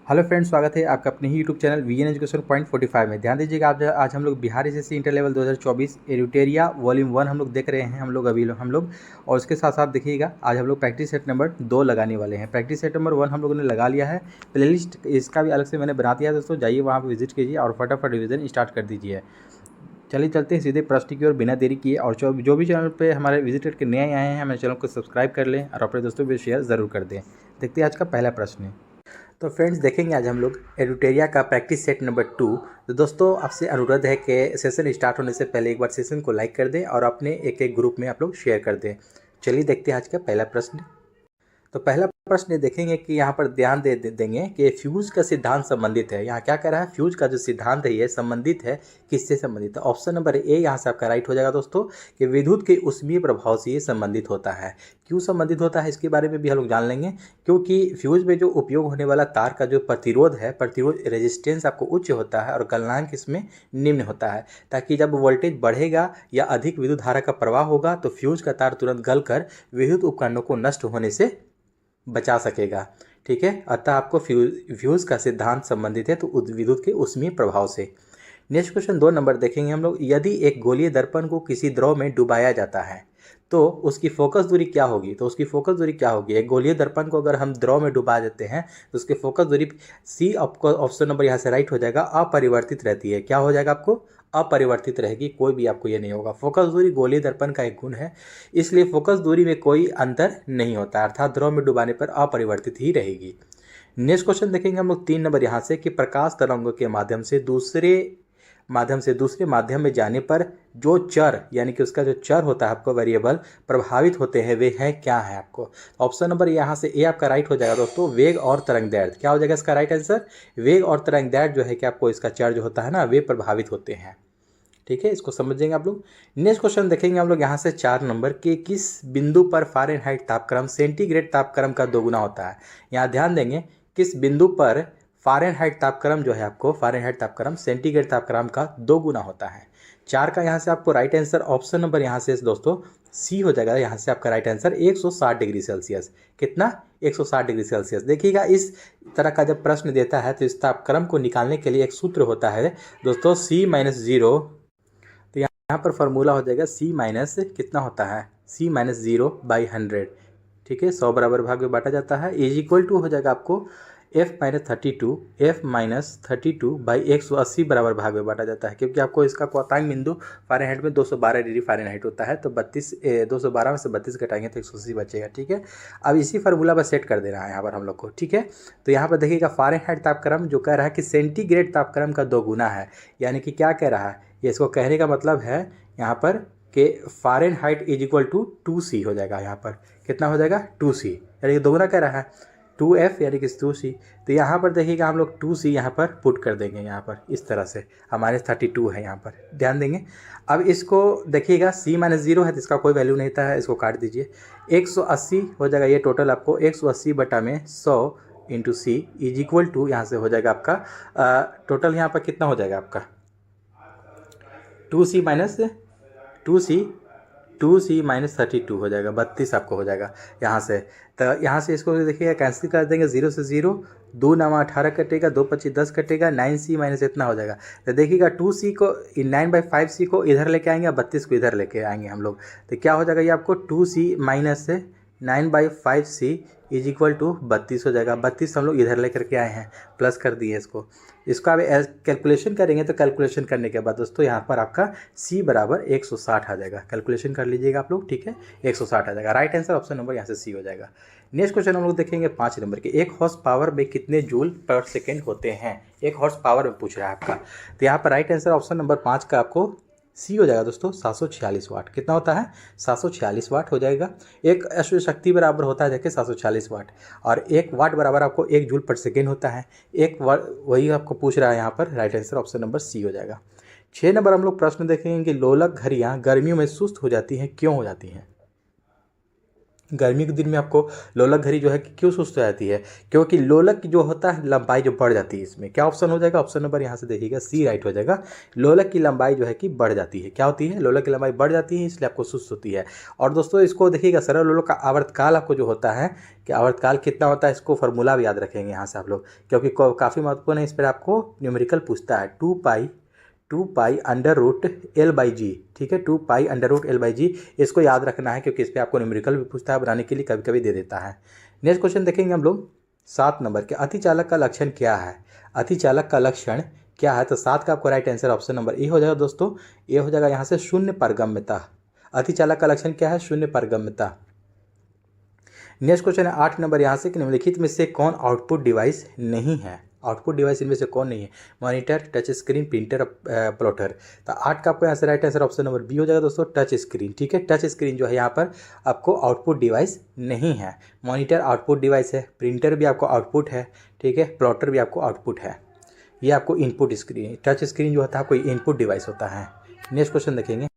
Hello friends, स्वागत है आपका अपने ही YouTube channel VN education point 45 में। ध्यान दीजिएगा, आज हम लोग Bihar SSC inter level 2024 editorial volume 1 हम लोग देख रहे हैं। हम लोग और उसके साथ साथ देखिएगा, आज हम लोग प्रैक्टिस सेट नंबर 2 लगाने वाले हैं। प्रैक्टिस सेट नंबर 1 हम लोगों ने लगा लिया है। प्लेलिस्ट इसका भी अलग से मैंने बना दिया है दोस्तों, जाइए वहाँ पर विजिट कीजिए और फटाफट रिविजन स्टार्ट कर दीजिए। चलिए चलते हैं सीधे प्रश्न की ओर बिना देरी किए। और जो भी चैनल पे हमारे विजिट करके नए आए हैं, हमारे चैनल को सब्सक्राइब कर लें और अपने दोस्तों को शेयर ज़रूर कर दें। देखते हैं आज का पहला प्रश्न। तो फ्रेंड्स, देखेंगे आज हम लोग एडिटोरिया का प्रैक्टिस सेट नंबर 2। तो दोस्तों, आपसे अनुरोध है कि सेशन स्टार्ट होने से पहले एक बार सेशन को लाइक कर दें और अपने एक एक ग्रुप में आप लोग शेयर कर दें। चलिए देखते हैं आज का पहला प्रश्न। तो पहला प्रश्न ये देखेंगे कि यहाँ पर ध्यान देंगे कि फ्यूज का सिद्धांत संबंधित है। यहाँ क्या कह रहा है, फ्यूज का जो सिद्धांत है ये संबंधित है, किससे संबंधित है? ऑप्शन नंबर ए यहाँ से आपका राइट हो जाएगा दोस्तों, कि विद्युत के ऊष्मीय प्रभाव से ये संबंधित होता है। क्यों संबंधित होता है इसके बारे में भी हम लोग जान लेंगे। क्योंकि फ्यूज में जो उपयोग होने वाला तार का जो प्रतिरोध है, प्रतिरोध रेजिस्टेंस आपको उच्च होता है और गलनांक इसमें निम्न होता है, ताकि जब वोल्टेज बढ़ेगा या अधिक विद्युत धारा का प्रवाह होगा तो फ्यूज का तार तुरंत गलकर विद्युत उपकरणों को नष्ट होने से बचा सकेगा। ठीक है, अतः आपको फ्यूज का सिद्धांत संबंधित है तो विद्युत के ऊष्मीय प्रभाव से। नेक्स्ट क्वेश्चन 2 नंबर देखेंगे हम लोग। यदि एक गोलीय दर्पण को किसी द्रव में डुबाया जाता है तो उसकी फोकस दूरी क्या होगी? तो उसकी फोकस दूरी क्या होगी? एक गोलीय दर्पण को अगर हम द्रव में डुबा देते हैं तो उसकी फोकस दूरी सी, आपको ऑप्शन नंबर यहाँ से राइट हो जाएगा, अपरिवर्तित रहती है। क्या हो जाएगा? आपको अपरिवर्तित रहेगी, कोई भी आपको ये नहीं होगा। फोकस दूरी गोलीय दर्पण का एक गुण है, इसलिए फोकस दूरी में कोई अंतर नहीं होता, अर्थात द्रव में डुबाने पर अपरिवर्तित ही रहेगी। नेक्स्ट क्वेश्चन देखेंगे हम लोग 3 नंबर यहाँ से, कि प्रकाश तरंगों के माध्यम से दूसरे माध्यम में जाने पर जो चर, यानी कि उसका जो चर होता है आपको वेरिएबल प्रभावित होते हैं, वे हैं क्या है? आपको ऑप्शन नंबर यहाँ से ए आपका राइट हो जाएगा दोस्तों, वेग और तरंग दैर्ध्य। क्या हो जाएगा इसका राइट आंसर? वेग और तरंग दैर्ध्य जो है कि आपको इसका चर जो होता है ना, वे प्रभावित होते हैं। ठीक है, इसको समझेंगे आप लोग। नेक्स्ट क्वेश्चन देखेंगे हम लोग यहाँ से 4 नंबर के, किस बिंदु पर फ़ारेनहाइट तापक्रम सेंटीग्रेड तापक्रम का दोगुना होता है? यहाँ ध्यान देंगे, किस बिंदु पर फ़ारेनहाइट तापक्रम जो है आपको, फ़ारेनहाइट तापक्रम सेंटीग्रेड तापक्रम का 2 गुना होता है। 4 का यहाँ से आपको राइट आंसर ऑप्शन नंबर यहाँ से दोस्तों सी हो जाएगा। यहाँ से आपका राइट आंसर 160 डिग्री सेल्सियस। कितना? 160 डिग्री सेल्सियस। देखिएगा, इस तरह का जब प्रश्न देता है तो इस तापक्रम को निकालने के लिए एक सूत्र होता है दोस्तों, C-0। तो यहाँ पर फॉर्मूला हो जाएगा C माइनस कितना होता है, C-0/100। ठीक है, 100 बराबर भाग में बांटा जाता है, इज इक्वल टू हो जाएगा आपको F-32 बराबर भाग में बांटा जाता है, क्योंकि आपको इसका क्वोतांग बिंदु फ़ारेनहाइट में 212 डिग्री फ़ारेनहाइट होता है। तो 212 में से 32 घटाएंगे तो 180 बचेगा। ठीक है, अब इसी फार्मूला पर सेट कर देना है यहाँ पर हम लोग को। ठीक है, तो यहाँ पर देखिएगा, फ़ारेनहाइट तापक्रम जो कह रहा है कि सेंटीग्रेड तापक्रम का 2 गुना है, यानी कि क्या कह रहा है, ये इसको कहने का मतलब है यहाँ पर कि Fahrenheit is equal to 2C हो जाएगा। यहाँ पर कितना हो जाएगा? 2C, यानी कि दोगुना कह रहा है, 2F यानी कि 2C। तो यहाँ पर देखिएगा, हम लोग 2C यहाँ पर पुट कर देंगे। यहाँ पर इस तरह से हमारे 32 है, यहाँ पर ध्यान देंगे। अब इसको देखिएगा, C-0 है तो इसका कोई वैल्यू नहीं था, इसको काट दीजिए। 180 हो जाएगा ये टोटल आपको, 180/100 into C is equal to, यहाँ से हो जाएगा आपका टोटल यहाँ पर कितना हो जाएगा आपका 2C माइनस 32 हो जाएगा, 32 आपको हो जाएगा यहाँ से। तो यहाँ से इसको देखिएगा कैंसिल कर देंगे, 0 से 0, 2 9 18 कटेगा, 2 25 10 कटेगा, 9C माइनस इतना हो जाएगा। तो देखिएगा 2C को 9/5C को इधर लेके आएंगे, 32 को इधर लेके आएंगे हम लोग। तो क्या हो जाएगा ये आपको 2C minus 9/5C is equal to 32 हो जाएगा। 32 हम लोग इधर लेकर के आए हैं, प्लस कर दिए इसको अब कैलकुलेशन करेंगे। तो कैलकुलेशन करने के बाद दोस्तों यहाँ पर आपका C बराबर 160 आ जाएगा। कैलकुलेशन कर लीजिएगा आप लोग। ठीक है, 160 आ जाएगा। राइट आंसर ऑप्शन नंबर यहाँ से C हो जाएगा। नेक्स्ट क्वेश्चन हम लोग देखेंगे 5 नंबर के, 1 हॉर्स पावर में कितने जूल पर सेकेंड होते हैं? 1 हॉर्स पावर में पूछ रहा है आपका। तो यहाँ पर राइट आंसर ऑप्शन नंबर 5 का आपको C हो जाएगा दोस्तों, 746 वाट। कितना होता है? 746 वाट हो जाएगा। एक अश्व शक्ति बराबर होता है देखिए 746 वाट, और 1 वाट बराबर आपको 1 जूल पर सेकेंड होता है। 1 वाट वही आपको पूछ रहा है यहाँ पर। Right answer option number C हो जाएगा। 6 नंबर हम लोग प्रश्न देखेंगे कि लोलक घड़ियाँ गर्मियों में सुस्त हो जाती हैं, क्यों हो जाती हैं? गर्मी के दिन में आपको लोलक घड़ी जो है कि क्यों सुस्त हो जाती है? क्योंकि लोलक जो होता है लंबाई जो बढ़ जाती है। इसमें क्या ऑप्शन हो जाएगा? ऑप्शन नंबर यहाँ से देखिएगा सी राइट हो जाएगा। लोलक की लंबाई जो है कि बढ़ जाती है। क्या होती है? लोलक की लंबाई बढ़ जाती है, इसलिए आपको सुस्त होती है। और दोस्तों इसको देखिएगा, सरल लोलक का आवर्तकाल आपको जो होता है कि आवर्तकाल कितना होता है, इसको फॉर्मूला भी याद रखेंगे यहाँ से आप लोग, क्योंकि काफ़ी महत्वपूर्ण है। इस पर आपको न्यूमेरिकल पूछता है, 2 pi under root L by g. ठीक है, 2 pi under root L by g, इसको याद रखना है क्योंकि इस पर आपको न्यूमेरिकल भी पूछता है, बनाने के लिए कभी कभी दे देता है। नेक्स्ट क्वेश्चन देखेंगे हम लोग 7 नंबर के, अतिचालक का लक्षण क्या है? अतिचालक का लक्षण क्या है? तो 7 का आपको right answer option number A हो जाएगा दोस्तों। ए हो जाएगा यहाँ से शून्य पारगम्यता। अतिचालक का लक्षण क्या है? शून्य पारगम्यता। नेक्स्ट क्वेश्चन है 8 नंबर यहाँ से कि निम्नलिखित में से कौन आउटपुट डिवाइस नहीं है? आउटपुट डिवाइस इनमें से कौन नहीं है? Monitor, touch screen, printer, plotter. तो 8 का आपको यहाँ से right answer option number B हो जाएगा दोस्तों, टच स्क्रीन। ठीक है, टच स्क्रीन जो है यहाँ पर आपको आउटपुट डिवाइस नहीं है। मॉनिटर आउटपुट डिवाइस है, प्रिंटर भी आपको आउटपुट है, ठीक है, प्लॉटर भी आपको आउटपुट है। ये आपको इनपुट स्क्रीन, टच स्क्रीन जो होता है कोई इनपुट डिवाइस होता है। नेक्स्ट क्वेश्चन देखेंगे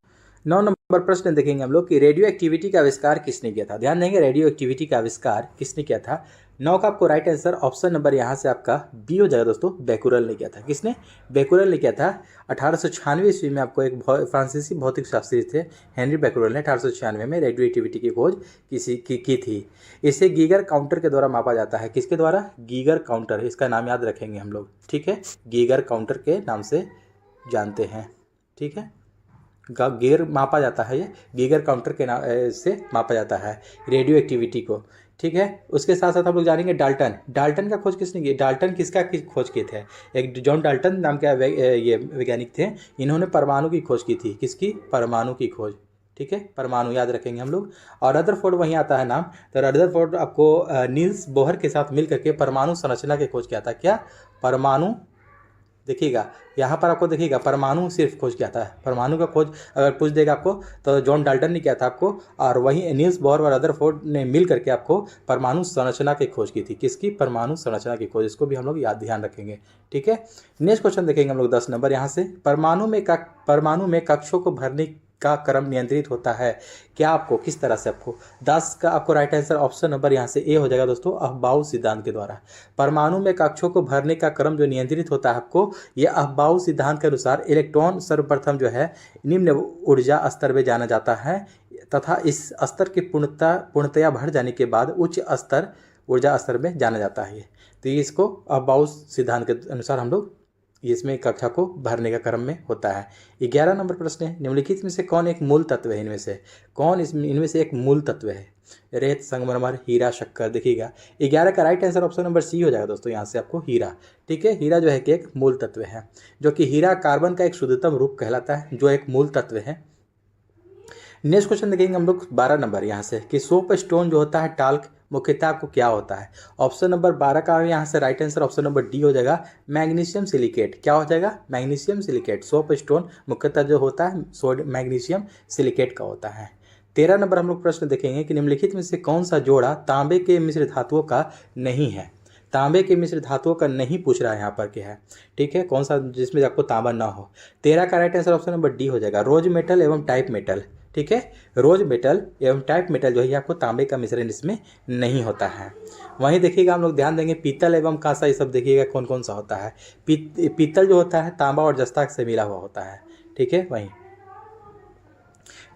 9 नंबर प्रश्न देखेंगे हम लोग कि रेडियो एक्टिविटी का आविष्कार किसने किया था? ध्यान देंगे, रेडियो एक्टिविटी का आविष्कार किसने किया था? 9 का आपको राइट आंसर ऑप्शन नंबर यहाँ से आपका बी हो जाएगा दोस्तों, बेकुरल ने किया था। किसने? बेकुरल ने किया था। 1896 ईस्वी में आपको एक फ्रांसीसी भौतिक शास्त्री थे हेनरी बेकुरल ने 1896 में रेडियो एक्टिविटी की खोज की थी। इसे गीगर काउंटर के द्वारा मापा जाता है। किसके द्वारा? गीगर काउंटर, इसका नाम याद रखेंगे हम लोग। ठीक है, गीगर काउंटर के नाम से जानते हैं। ठीक है, गीगर मापा जाता है, ये गीगर काउंटर के नाम से मापा जाता है रेडियो एक्टिविटी को। ठीक है, उसके साथ साथ हम लोग जानेंगे डाल्टन। डाल्टन का खोज किसने की? डाल्टन किसका खोज किए थे? एक जॉन डाल्टन नाम के ये वैज्ञानिक थे, इन्होंने परमाणु की खोज की थी। किसकी? परमाणु की खोज। ठीक है, परमाणु याद रखेंगे हम लोग। और रदरफोर्ड वहीं आता है नाम, तो रदरफोर्ड आपको नील्स बोहर के साथ मिल करके परमाणु संरचना की खोज किया था। क्या? परमाणु, देखिएगा यहाँ पर आपको देखिएगा परमाणु सिर्फ खोज किया था। परमाणु का खोज अगर पूछ देगा आपको तो जॉन डाल्टन ने किया था आपको, और वहीं नील्स बोहर और रदरफोर्ड ने मिल करके आपको परमाणु संरचना की खोज की थी। किसकी? परमाणु संरचना की खोज। इसको भी हम लोग याद ध्यान रखेंगे। ठीक है, नेक्स्ट क्वेश्चन देखेंगे हम लोग 10 नंबर यहाँ से, परमाणु में कक्षों को भरने का क्रम नियंत्रित होता है। क्या आपको किस तरह से? आपको 10 का आपको राइट आंसर ऑप्शन नंबर यहाँ से ए हो जाएगा दोस्तों, अफबाउ सिद्धांत के द्वारा। परमाणु में कक्षों को भरने का क्रम जो नियंत्रित होता है आपको, यह अफबाउ सिद्धांत के अनुसार इलेक्ट्रॉन सर्वप्रथम जो है निम्न ऊर्जा स्तर में जाना जाता है तथा इस स्तर की पूर्णतया भर जाने के बाद उच्च स्तर ऊर्जा स्तर में जाना जाता है। तो ये इसको अफबाउ सिद्धांत के अनुसार हम लोग इसमें कक्षा को भरने का क्रम में होता है। 11 नंबर प्रश्न है, निम्नलिखित में से कौन एक मूल तत्व है? इनमें से कौन इनमें से एक मूल तत्व है? रेत, संगमरमर, हीरा, शक्कर। देखिएगा 11 का right answer option number C हो जाएगा दोस्तों, यहाँ से आपको हीरा। ठीक है, हीरा जो है कि एक मूल तत्व है, जो कि हीरा कार्बन का एक शुद्धतम रूप कहलाता है, जो एक मूल तत्व है। नेक्स्ट क्वेश्चन देखेंगे हम लोग 12 नंबर यहाँ से कि सोप स्टोन जो होता है टाल्क मुख्यतः आपको क्या होता है? ऑप्शन नंबर 12 का यहाँ से right answer option number D हो जाएगा, मैग्नीशियम सिलिकेट। क्या हो जाएगा? Magnesium silicate. सोप स्टोन मुख्यतः जो होता है मैग्नीशियम सिलिकेट का होता है। 13 नंबर हम लोग प्रश्न देखेंगे कि निम्नलिखित में से कौन सा जोड़ा तांबे के मिश्र धातुओं का नहीं है? तांबे के मिश्र धातुओं का नहीं पूछ रहा है यहाँ पर क्या है। ठीक है, कौन सा जिसमें आपको तांबा ना हो? 13 का right answer option number D हो जाएगा, रोज मेटल एवं टाइप मेटल। ठीक है, रोज मेटल एवं टाइप मेटल जो है आपको तांबे का मिश्रण इसमें नहीं होता है। वहीं देखिएगा हम लोग ध्यान देंगे पीतल एवं कांसा, ये सब देखिएगा कौन कौन सा होता है। पीतल जो होता है तांबा और जस्ता से मिला हुआ होता है। ठीक है, वहीं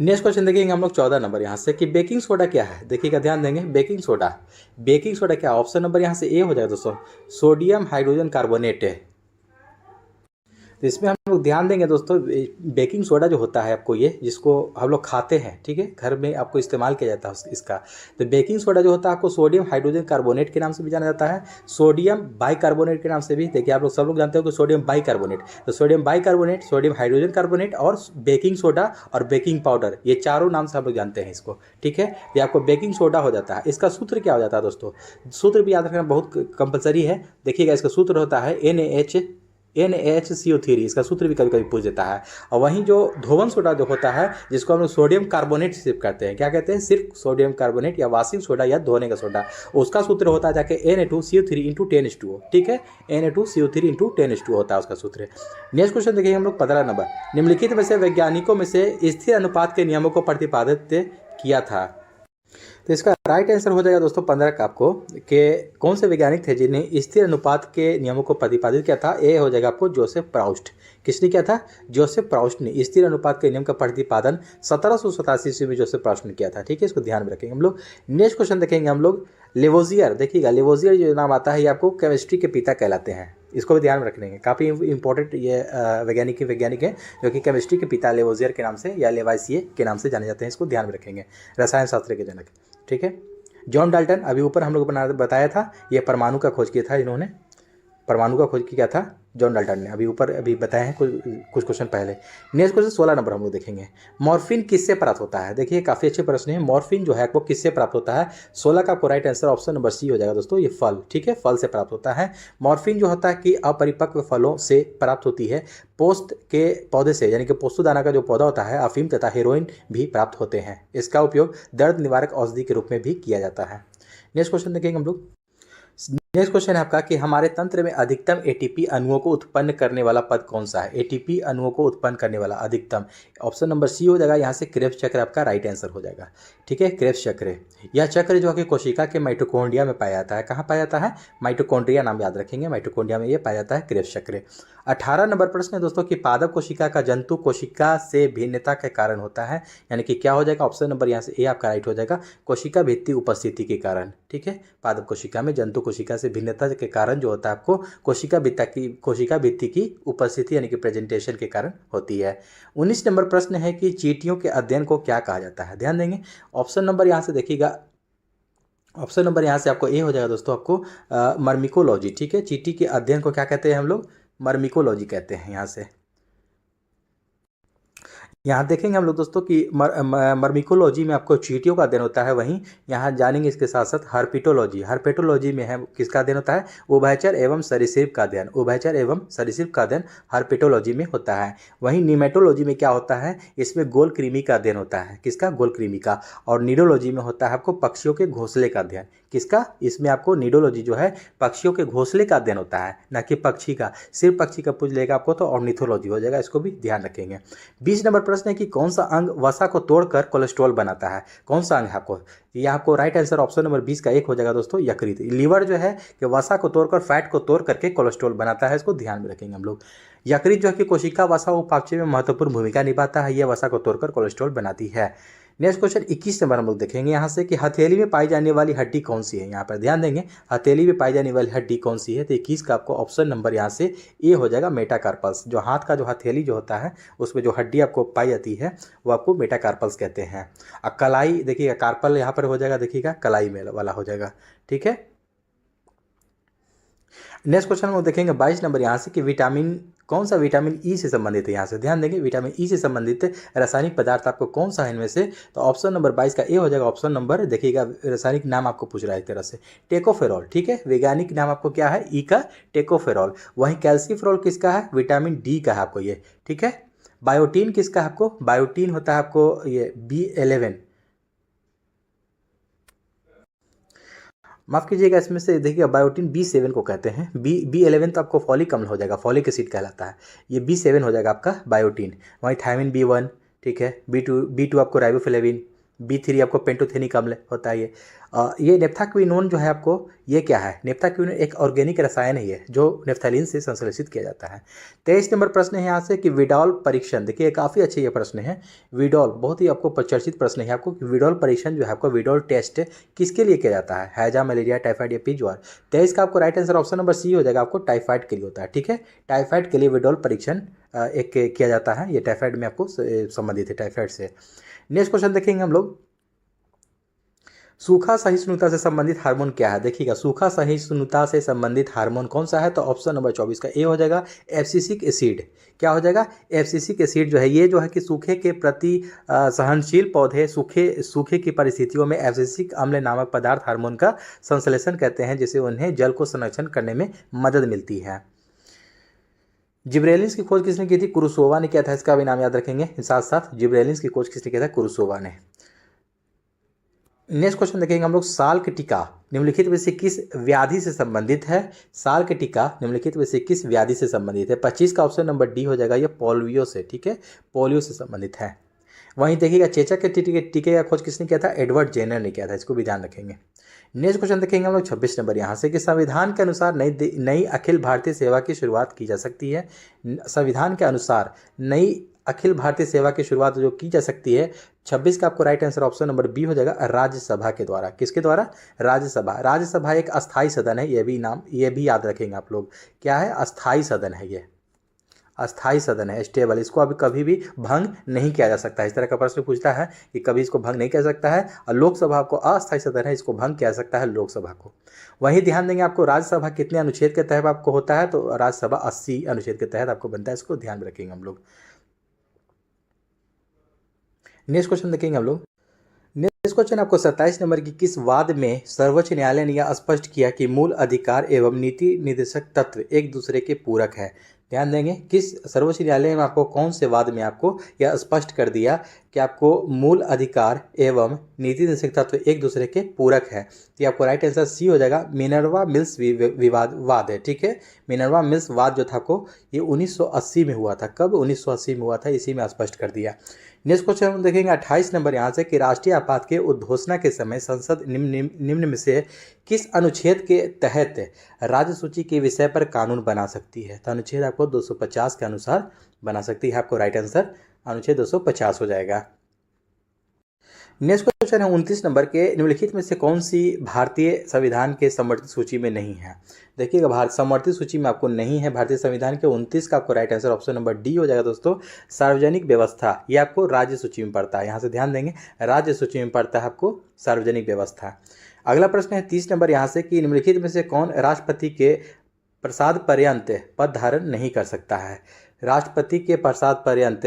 नेक्स्ट क्वेश्चन देखेंगे हम लोग 14 नंबर यहाँ से कि बेकिंग सोडा क्या है? देखिएगा ध्यान देंगे, बेकिंग सोडा क्या? ऑप्शन नंबर यहाँ से ए हो जाएगा दोस्तों, सोडियम हाइड्रोजन कार्बोनेट है। तो इसमें हम लोग ध्यान देंगे दोस्तों, बेकिंग सोडा जो होता है आपको, ये जिसको हम लोग खाते हैं, ठीक है, घर में आपको इस्तेमाल किया जाता है इसका। तो बेकिंग सोडा जो होता है आपको सोडियम हाइड्रोजन कार्बोनेट के नाम से भी जाना जाता है, सोडियम बाइकार्बोनेट के नाम से भी। देखिए आप लोग सब लोग जानते हो कि सोडियम बाइकार्बोनेट, तो sodium bicarbonate, sodium hydrogen carbonate और बेकिंग सोडा और बेकिंग पाउडर, ये चारों नाम से हम लोग जानते हैं इसको। ठीक है, ये आपको बेकिंग सोडा हो जाता है। इसका सूत्र क्या हो जाता है दोस्तों? सूत्र भी याद रखना बहुत कंपलसरी है। देखिएगा इसका सूत्र होता है NaHCO3, इसका सूत्र भी कभी कभी पूछ देता है। और वहीं जो धोवन सोडा जो होता है, जिसको हम लोग सोडियम कार्बोनेट सिर्फ कहते हैं, क्या कहते हैं? सिर्फ सोडियम कार्बोनेट या वाशिंग सोडा या धोने का सोडा, उसका सूत्र होता है जाके Na2CO3 × 10H2O। ठीक है, Na2CO3 × 10H2O होता है उसका सूत्र। नेक्स्ट क्वेश्चन देखिए हम लोग 15 नंबर, निम्नलिखित में से वैज्ञानिकों में से स्थिर अनुपात के नियमों को प्रतिपादित किया था? तो इसका राइट आंसर हो जाएगा दोस्तों 15 का आपको, कि कौन से वैज्ञानिक थे जिन्हें स्थिर अनुपात के नियमों को प्रतिपादित किया था। ए हो जाएगा आपको जोसेफ प्राउस्ट। किसने किया था? जोसेफ प्राउस्ट ने स्थिर अनुपात के नियम का प्रतिपादन 1787 ईस्वी में जोसेफ प्राउस्ट ने किया था। ठीक है, इसको ध्यान में रखेंगे हम लोग। नेक्स्ट क्वेश्चन देखेंगे हम लोग। लेवोजियर, देखिएगा लेवोजियर जो नाम आता है ये आपको केमिस्ट्री के पिता कहलाते हैं, इसको भी ध्यान में रखेंगे। काफ़ी इंपॉर्टेंट ये वैज्ञानिक है जो कि केमिस्ट्री के पिता लेवोजियर के नाम से या लेवाइसिए के नाम से जाने जाते हैं, इसको ध्यान में रखेंगे। रसायन शास्त्र के जनक। ठीक है। जॉन डाल्टन, अभी ऊपर हम लोग बताया था, ये परमाणु का खोज किया था, इन्होंने परमाणु का खोज किया था जॉन डाल्टन ने, अभी बताए हैं कुछ क्वेश्चन पहले। नेक्स्ट क्वेश्चन 16 नंबर हम लोग देखेंगे। मॉर्फिन किससे प्राप्त होता है? देखिए काफ़ी अच्छे प्रश्न है। मॉर्फिन जो है आपको किससे प्राप्त होता है? 16 का आपको right answer option number C हो जाएगा दोस्तों, ये फल। ठीक है, फल से प्राप्त होता है। मॉर्फिन जो होता है कि अपरिपक्व फलों से प्राप्त होती है। पोस्त के पौधे से, यानी कि पोस्तुदाना का जो पौधा होता है, अफीम तथा हेरोइन भी प्राप्त होते हैं। इसका उपयोग दर्द निवारक औषधि के रूप में भी किया जाता है। नेक्स्ट क्वेश्चन देखेंगे हम लोग। नेक्स्ट क्वेश्चन है आपका कि हमारे तंत्र में अधिकतम एटीपी अणुओं को उत्पन्न करने वाला पद कौन सा है? एटीपी अणुओं को उत्पन्न करने वाला अधिकतम, ऑप्शन नंबर सी हो जाएगा। यहाँ से क्रेब्स चक्र आपका राइट आंसर हो जाएगा। ठीक है, क्रेब्स चक्र, यह चक्र जो है कि कोशिका के माइटोकॉन्ड्रिया में पाया जाता है। कहाँ पाया जाता है? माइटोकॉन्ड्रिया, नाम याद रखेंगे, माइटोकॉन्ड्रिया में ये पाया जाता है क्रेब्स चक्र। 18 नंबर प्रश्न है दोस्तों कि पादप कोशिका का जंतु कोशिका से भिन्नता के कारण होता है, यानी कि क्या हो जाएगा? ऑप्शन नंबर यहाँ से ए आपका राइट हो जाएगा, कोशिका भित्ति उपस्थिति के कारण। ठीक है, पादप कोशिका में जंतु कोशिका से भिन्नता के कारण जो होता है आपको कोशिका भित्ति की उपस्थिति यानी कि प्रेजेंटेशन के कारण होती है। 19 नंबर प्रश्न है कि चींटियों के अध्ययन को क्या कहा जाता है? ध्यान देंगे। ऑप्शन नंबर यहाँ से देखिएगा, ऑप्शन नंबर यहाँ से आपको ए हो जाएगा दोस्तों, आपको मर्मिकोलॉजी। ठीक है, चींटी के अध्ययन को क्या कहते हैं हम लोग? मर्मिकोलॉजी कहते हैं। यहाँ से यहाँ देखेंगे हम लोग दोस्तों कि मर्मिकोलॉजी में आपको चींटियों का अध्ययन होता है, वहीं यहाँ जानेंगे इसके साथ साथ हर्पेटोलॉजी में है किसका अध्ययन होता है? उभयचर एवं सरीसृप का अध्ययन। उभयचर एवं सरीसृप का अध्ययन हर्पेटोलॉजी में होता है। वहीं निमेटोलॉजी में क्या होता है? इसमें गोल कृमि का अध्ययन होता है। किसका? गोल कृमि का। और नीडोलॉजी में होता है आपको पक्षियों के घोंसले का अध्ययन। किसका? इसमें आपको नीडोलॉजी जो है पक्षियों के घोंसले का अध्ययन होता है, ना कि पक्षी का। सिर्फ पक्षी का पूछ लेगा आपको तो ऑर्निथोलॉजी हो जाएगा, इसको भी ध्यान रखेंगे। 20 नंबर प्रश्न है कि कौन सा अंग वसा को तोड़कर कोलेस्ट्रॉल बनाता है? कौन सा अंग है आपको? ये आपको राइट आंसर ऑप्शन नंबर 20 का एक हो जाएगा दोस्तों, यकृत। लीवर जो है कि वसा को तोड़कर फैट को तोड़ करके कोलेस्ट्रॉल बनाता है, इसको ध्यान में रखेंगे हम लोग। यकृत जो है कि कोशिका वसा उपापचय में महत्वपूर्ण भूमिका निभाता है, यह वसा को तोड़कर कोलेस्ट्रॉल बनाती है। नेक्स्ट क्वेश्चन 21 नंबर हम लोग देखेंगे यहाँ से कि हथेली में पाई जाने वाली हड्डी कौन सी है? यहाँ पर ध्यान देंगे, हथेली में पाई जाने वाली हड्डी कौन सी है? तो 21 का आपको ऑप्शन नंबर यहाँ से ए हो जाएगा, मेटाकार्पल्स। जो हाथ का जो हथेली जो होता है उसमें जो हड्डी आपको पाई जाती है वो आपको मेटाकार्पल्स कहते हैं। अब कलाई देखिएगा, कार्पल यहाँ पर हो जाएगा, देखिएगा कलाई में वाला हो जाएगा। ठीक है, नेक्स्ट क्वेश्चन हम देखेंगे 22 नंबर यहाँ से कि विटामिन, कौन सा विटामिन ई से संबंधित है? यहाँ से ध्यान देंगे, विटामिन ई से संबंधित रासायनिक पदार्थ आपको कौन सा है इनमें से? तो ऑप्शन नंबर 22 का ए हो जाएगा। ऑप्शन नंबर देखिएगा, रासायनिक नाम आपको पूछ रहा है एक तरह से, टेकोफेरॉल। ठीक है, वैज्ञानिक नाम आपको क्या है? ई का टेकोफेरॉल। वहीं कैल्सीफेरॉल किसका है? विटामिन डी का है आपको ये। ठीक है, बायोटीन किसका है आपको? बायोटीन होता है आपको ये B11। माफ़ कीजिएगा, इसमें से देखिए बायोटीन B7 को कहते हैं। B11 तो आपको फॉलिक अम्ल हो जाएगा, फॉलिक एसिड कहलाता है। ये B7 हो जाएगा आपका बायोटीन। वहीं थायमिन B1, ठीक है, B2 आपको राइबोफ्लेविन, B3 आपको पेंटोथेनिक अम्ल होता है ये नेफ्थाक्विनोन जो है आपको, ये क्या है? नेफ्थाक्विनोन एक ऑर्गेनिक रसायन है ये, जो नेफ्थलीन से संश्लेषित किया जाता है। 23 नंबर प्रश्न है यहाँ से कि विडॉल परीक्षण, देखिए काफ़ी अच्छे ये प्रश्न है। विडॉल बहुत ही आपको प्रचर्चित प्रश्न है आपको कि विडॉल परीक्षण जो है आपको, विडॉल टेस्ट किसके लिए किया जाता है? हैजा, मलेरिया, टाइफाइड या पी ज्वार। 23 का आपको right answer option number C हो जाएगा, आपको टाइफाइड के लिए होता है। ठीक है, टाइफाइड के लिए विडॉल परीक्षण एक किया जाता है, ये टाइफाइड में आपको संबंधित है, टाइफाइड से। नेक्स्ट क्वेश्चन देखेंगे हम लोग, सूखा सहिष्णुता से संबंधित हार्मोन क्या है? देखिएगा, सूखा सहिष्णुता से संबंधित हार्मोन कौन सा है? तो ऑप्शन नंबर 24 का ए हो जाएगा, एब्सिसिक एसिड। क्या हो जाएगा? एब्सिसिक एसिड जो है, ये जो है कि सूखे के प्रति सहनशील पौधे सूखे की परिस्थितियों में एब्सिसिक अम्ल नामक पदार्थ हार्मोन का संश्लेषण कहते हैं, जिससे उन्हें जल को संरक्षण करने में मदद मिलती है। जिब्रेलिन्स की खोज किसने की थी? कुरुसोवा ने किया था, इसका भी नाम याद रखेंगे। साथ साथ जिब्रेलिन्स की खोज किसने किया था? कुरुसोवा ने। नेक्स्ट क्वेश्चन देखेंगे हम लोग, साल के टीका निम्नलिखित में से किस व्याधि से संबंधित है? साल के टीका निम्नलिखित में से किस व्याधि से संबंधित है? 25 का ऑप्शन नंबर डी हो जाएगा, ये पोलियो से। ठीक है, पोलियो से संबंधित है। वहीं देखिएगा चेचक के टीके का खोज किसने किया था, एडवर्ड जेनर ने किया था, इसको भी ध्यान रखेंगे। नेक्स्ट क्वेश्चन देखेंगे हम लोग 26 नंबर यहाँ से कि संविधान के अनुसार नई अखिल भारतीय सेवा की शुरुआत की जा सकती है। संविधान के अनुसार नई अखिल भारतीय सेवा की शुरुआत जो की जा सकती है, 26 का आपको right answer option number B हो जाएगा, राज्यसभा के द्वारा। किसके द्वारा, राज्यसभा। राज्यसभा एक अस्थाई सदन है, ये भी याद रखेंगे आप लोग, क्या है, अस्थाई सदन है, ये अस्थाई सदन है, स्टेबल। इसको अभी कभी भी भंग नहीं किया जा सकता है। इस तरह का प्रश्न पूछता है कि कभी इसको भंग नहीं किया सकता है, और लोकसभा को अस्थाई सदन है, इसको भंग किया जा सकता है लोकसभा को। वहीं ध्यान देंगे आपको राज्यसभा कितने अनुच्छेद के तहत आपको होता है, तो राज्यसभा 80 अनुच्छेद के तहत आपको बनता है, इसको ध्यान में रखेंगे हम लोग। नेक्स्ट क्वेश्चन देखेंगे हम लोग। नेक्स्ट क्वेश्चन आपको 27 नंबर की किस वाद में सर्वोच्च न्यायालय ने यह स्पष्ट किया कि मूल अधिकार एवं नीति निर्देशक तत्व एक दूसरे के पूरक है। ध्यान देंगे किस सर्वोच्च न्यायालय में आपको कौन से वाद में आपको यह स्पष्ट कर दिया कि आपको मूल अधिकार एवं नीति निर्देशक तत्व एक दूसरे के पूरक है। तो आपको राइट आंसर सी हो जाएगा, मिनर्वा मिल्स विवाद वाद है, ठीक है। मिनर्वा मिल्स वाद जो था को ये 1980 में हुआ था। कब, 1980 में हुआ था, इसी में स्पष्ट कर दिया। नेक्स्ट क्वेश्चन हम देखेंगे 28 नंबर यहाँ से कि राष्ट्रीय आपात के उद्घोषणा के समय संसद निम्न में से किस अनुच्छेद के तहत राज्य सूची के विषय पर कानून बना सकती है। तो अनुच्छेद आपको 250 के अनुसार बना सकती है। आपको राइट आंसर अनुच्छेद 250 हो जाएगा। नेक्स्ट क्वेश्चन है 29 नंबर के निम्नलिखित में से कौन सी भारतीय संविधान के समर्थित सूची में नहीं है। देखिएगा भारत समर्थित सूची में आपको नहीं है भारतीय संविधान के। 29 का आपको right answer option number D हो जाएगा दोस्तों, सार्वजनिक व्यवस्था। ये आपको राज्य सूची में पड़ता है, यहाँ से ध्यान देंगे, राज्य सूची में पड़ता है आपको सार्वजनिक व्यवस्था। अगला प्रश्न है 30 नंबर यहाँ से कि निम्नलिखित में से कौन राष्ट्रपति के प्रसाद पर्यंत पद धारण नहीं कर सकता है। राष्ट्रपति के प्रसाद पर्यंत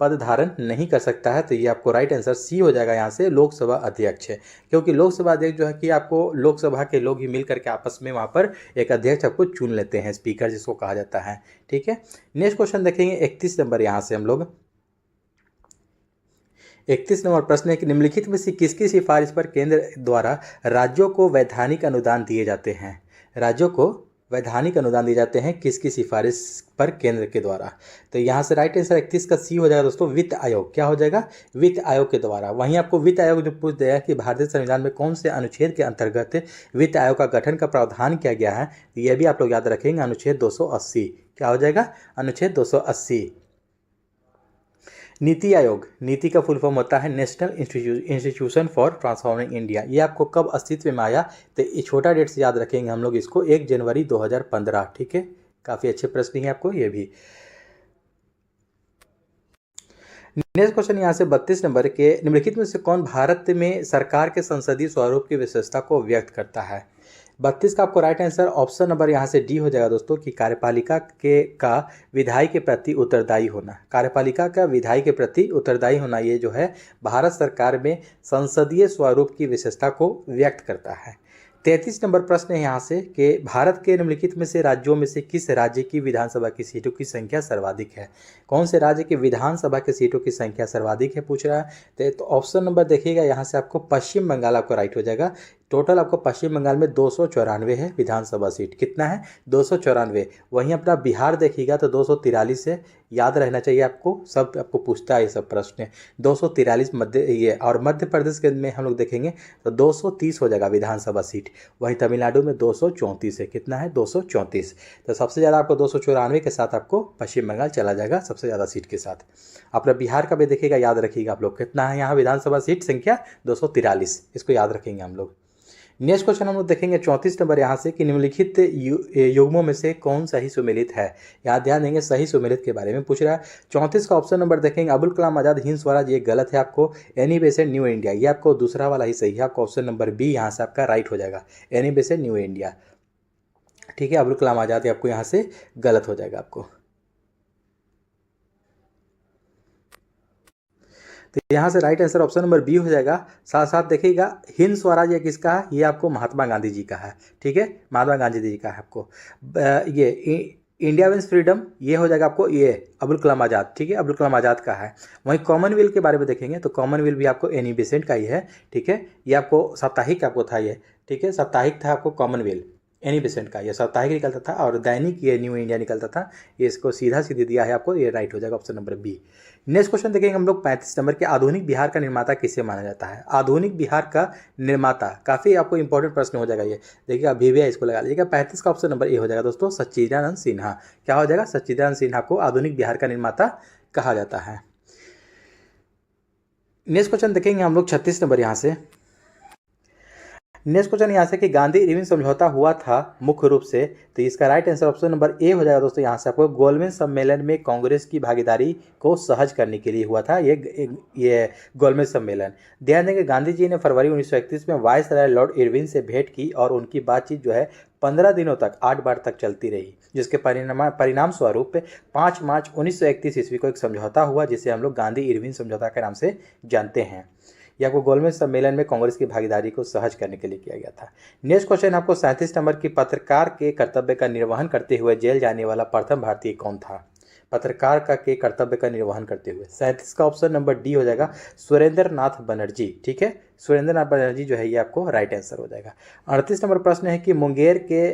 पद धारण नहीं कर सकता है, तो ये आपको राइट आंसर सी हो जाएगा यहाँ से, लोकसभा अध्यक्ष है। क्योंकि लोकसभा अध्यक्ष जो है कि आपको लोकसभा के लोग ही मिल करके आपस में वहाँ पर एक अध्यक्ष आपको चुन लेते हैं, स्पीकर जिसको कहा जाता है, ठीक है। नेक्स्ट क्वेश्चन देखेंगे 31 नंबर यहाँ से हम लोग। 31 नंबर प्रश्न है कि निम्नलिखित में से किसकी सिफारिश पर केंद्र द्वारा राज्यों को वैधानिक अनुदान दिए जाते हैं। राज्यों को वैधानिक अनुदान दिए जाते हैं किसकी सिफारिश पर, केंद्र के द्वारा। तो यहाँ से राइट आंसर 31 का सी हो जाएगा दोस्तों, वित्त आयोग। क्या हो जाएगा, वित्त आयोग के द्वारा। वहीं आपको वित्त आयोग जो पूछ देगा कि भारतीय संविधान में कौन से अनुच्छेद के अंतर्गत वित्त आयोग का गठन का प्रावधान किया गया है, यह भी आप लोग याद रखेंगे, अनुच्छेद 280। क्या हो जाएगा, अनुच्छेद 280। नीति आयोग, नीति का फुल फॉर्म होता है national institution for transforming India. ये आपको कब अस्तित्व में आया, तो ये छोटा डेट से याद रखेंगे हम लोग इसको, 1 जनवरी 2015, ठीक है। काफ़ी अच्छे प्रश्न है आपको ये भी। नेक्स्ट क्वेश्चन यहाँ से 32 नंबर के निम्नलिखित में से कौन भारत में सरकार के संसदीय स्वरूप की विशेषता को व्यक्त करता है। 32 का आपको राइट आंसर ऑप्शन नंबर यहाँ से डी हो जाएगा दोस्तों, कि कार्यपालिका का विधायी के प्रति उत्तरदायी होना। कार्यपालिका का विधायी के प्रति उत्तरदायी होना, ये जो है भारत सरकार में संसदीय स्वरूप की विशेषता को व्यक्त करता है। 33 नंबर प्रश्न है यहाँ से कि भारत के निम्नलिखित में से राज्यों में से किस राज्य की विधानसभा की सीटों की संख्या सर्वाधिक है। कौन से राज्य की विधानसभा की सीटों की संख्या सर्वाधिक है पूछ रहा है। तो ऑप्शन नंबर देखिएगा यहाँ से आपको पश्चिम बंगाल आपको राइट हो जाएगा। टोटल आपको पश्चिम बंगाल में 294 है विधानसभा सीट। कितना है, 294। वहीं अपना बिहार देखिएगा तो 243 है, याद रहना चाहिए आपको, सब आपको पूछता है ये सब प्रश्न। 243 और मध्य प्रदेश के में हम लोग देखेंगे तो 230 हो जाएगा विधानसभा सीट। वहीं तमिलनाडु में 234 है। कितना है, 234। तो सबसे ज़्यादा आपको 294 के साथ आपको पश्चिम बंगाल चला जाएगा सबसे ज़्यादा सीट के साथ। अपना बिहार का भी देखिएगा, याद रखिएगा आप लोग, कितना है यहाँ विधानसभा सीट संख्या, 243। इसको याद रखेंगे हम लोग। नेक्स्ट क्वेश्चन हम लोग देखेंगे 34 नंबर यहाँ से कि निम्नलिखित युग्मों में से कौन सही सुमेलित है। यहाँ ध्यान देंगे, सही सुमेलित के बारे में पूछ रहा है। 34 का ऑप्शन नंबर देखेंगे अबुल कलाम आज़ाद हिंद स्वराज, ये गलत है आपको। एनी बेसेड न्यू इंडिया, ये आपको दूसरा वाला ही सही है। आपको ऑप्शन नंबर बी यहाँ से आपका राइट हो जाएगा, एनी बेसेड न्यू इंडिया, ठीक है। अबुल कलाम आज़ाद आपको यहाँ से गलत हो जाएगा आपको। तो यहाँ से right answer option number B हो जाएगा। साथ साथ देखिएगा हिंद स्वराज ये किसका है, ये आपको महात्मा गांधी जी का है, ठीक है, महात्मा गांधी जी का है आपको। ये इंडिया विंस फ्रीडम ये हो जाएगा आपको, ये अबुल कलाम आज़ाद, ठीक है, अबुल कलाम आज़ाद का है। वहीं कॉमनवेल्थ के बारे में देखेंगे तो कॉमनवेल्थ भी आपको एनी बेसेंट का ही है, ठीक है। ये आपको साप्ताहिक आपको था ये, ठीक है, साप्ताहिक था आपको कॉमनवेल्थ, एनी बेसेंट का, ये साप्ताहिक निकलता था और दैनिक ये न्यू इंडिया निकलता था। ये इसको सीधा सीधे दिया है आपको, ये राइट हो जाएगा option number B. Next question देखेंगे हम लोग 35 नंबर के, आधुनिक बिहार का निर्माता किसे माना जाता है? आधुनिक बिहार का निर्माता, काफ़ी आपको इंपॉर्टेंट प्रश्न हो जाएगा ये, देखिएगा VVI इसको लगा लीजिएगा। 35 का ऑप्शन नंबर ए हो जाएगा दोस्तों, सच्चिदानंद सिन्हा। क्या हो जाएगा? सच्चिदानंद सिन्हा को आधुनिक बिहार का निर्माता कहा जाता है। नेक्स्ट क्वेश्चन देखेंगे हम लोग 36 नंबर यहाँ से। नेक्स्ट क्वेश्चन यहाँ से कि गांधी इरविन समझौता हुआ था मुख्य रूप से, तो इसका right answer option number A हो जाएगा दोस्तों। यहाँ से आपको गोलमेज सम्मेलन में कांग्रेस की भागीदारी को सहज करने के लिए हुआ था ये गोलमेज सम्मेलन। ध्यान देंगे गांधी जी ने फरवरी 1931 में वायसराय लॉर्ड इरविन से भेंट की और उनकी बातचीत जो है 15 दिनों तक 8 बार तक चलती रही, जिसके परिणाम स्वरूप 5 मार्च 1931 ईस्वी को एक समझौता हुआ जिसे हम लोग गांधी इरविन समझौता के नाम से जानते हैं। यह आपको गोलमेज सम्मेलन में कांग्रेस की भागीदारी को सहज करने के लिए किया गया था। नेक्स्ट क्वेश्चन आपको 37 नंबर की, पत्रकार के कर्तव्य का निर्वहन करते हुए जेल जाने वाला प्रथम भारतीय कौन था? पत्रकार का के कर्तव्य का निर्वहन करते हुए 37 का ऑप्शन नंबर डी हो जाएगा, सुरेंद्र नाथ बनर्जी। ठीक है, सुरेंद्र नाथ बनर्जी जो है ये आपको राइट आंसर हो जाएगा। 38 नंबर प्रश्न है कि मुंगेर के